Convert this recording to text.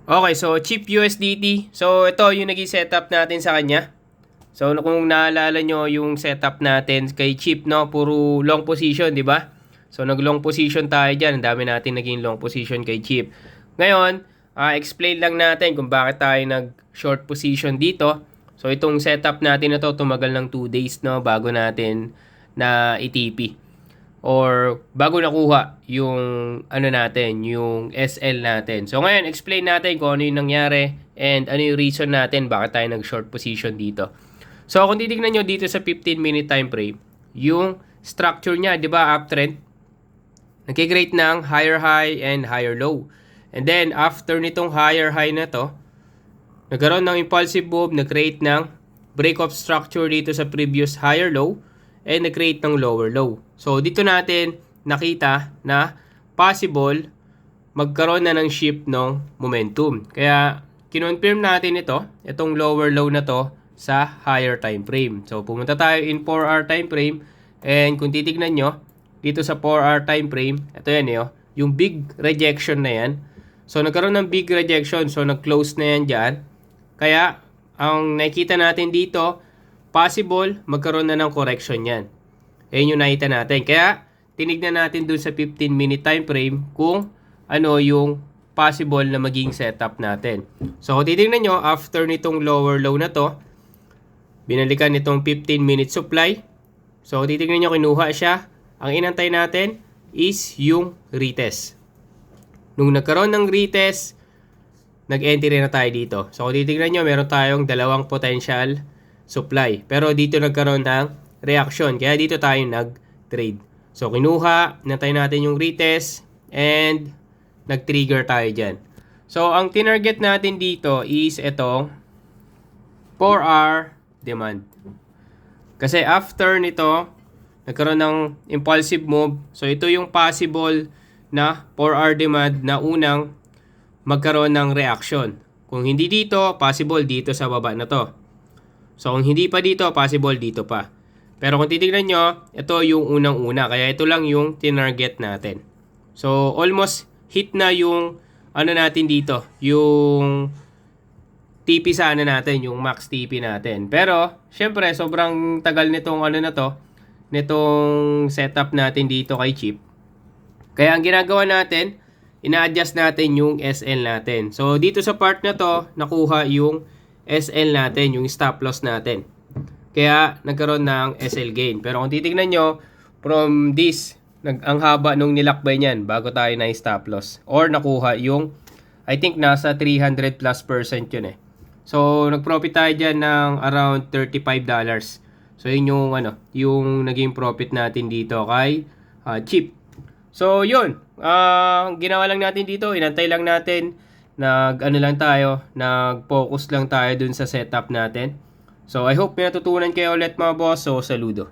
Okay, so Chip USDT. So ito yung naging setup natin sa kanya. So kung naalala nyo yung setup natin kay Chip, no, puro long position, di ba? So nag-long position tayo dyan. Ang dami natin naging long position kay Chip. Ngayon, explain lang natin kung bakit tayo nag-short position dito. So itong setup natin na to tumagal ng 2 days, no, bago natin na ITP. Or bago nakuha yung ano natin, yung SL natin. So ngayon, explain natin kung ano yung nangyari and ano yung reason natin bakit tayo nag-short position dito. So kung titignan nyo dito sa 15-minute time frame, yung structure niya, di ba, uptrend, nagkikreate ng higher high and higher low. And then, after nitong higher high na to, nagkaroon ng impulsive move, nag-create ng break-off structure dito sa previous higher low and nag-create ng lower low. So, dito natin nakita na possible magkaroon na ng shift ng momentum. Kaya, kinonfirm natin itong lower low na to sa higher time frame. So, pumunta tayo in 4-hour time frame and kung titignan nyo, dito sa 4-hour time frame, ito yan yung big rejection na yan. So, nagkaroon ng big rejection. So, nag-close na yan dyan. Kaya, ang nakikita natin dito, possible magkaroon na ng correction yan. Ayan yung nakita natin. Kaya, tinignan natin dun sa 15-minute time frame kung ano yung possible na maging setup natin. So, kung titignan nyo, after nitong lower low na to, binalikan nitong 15-minute supply. So, kung titignan nyo, kinuha siya. Ang inantay natin is yung retest. Nung nagkaroon ng retest, nag-entry na tayo dito. So, kung titignan nyo, meron tayong dalawang potential supply. Pero dito nagkaroon ng reaction. Kaya dito tayo nag-trade. So, kinuha, inantay natin yung retest, and nag-trigger tayo dyan. So, ang tinarget natin dito is itong 4-hour demand. Kasi after nito, nagkaroon ng impulsive move. So, ito yung possible na 4-hour demand na unang magkaroon ng reaction. Kung hindi dito, possible dito sa baba na to. So, kung hindi pa dito, possible dito pa. Pero kung titignan nyo, ito yung unang-una. Kaya ito lang yung tinarget natin. So, almost hit na yung ano natin dito. Yung TP sana natin, yung max TP natin. Pero, syempre, sobrang tagal nitong ano na to, nitong setup natin dito kay Chip. Kaya ang ginagawa natin, ina-adjust natin yung SL natin. So, dito sa part na to, nakuha yung SL natin, yung stop loss natin. Kaya, nagkaroon ng SL gain. Pero kung titignan nyo, from this, ang haba nung nilakbay niyan bago tayo na stop loss. Or nakuha yung, I think nasa 300+% yun eh. So, nag-profit tayo dyan ng around $35. So, yun yung, yung naging profit natin dito kay Chip. So, yun. Ginawa lang natin dito, inantay lang natin, nag-focus lang tayo dun sa setup natin. So, I hope may natutunan kayo ulit mga boss. So, saludo.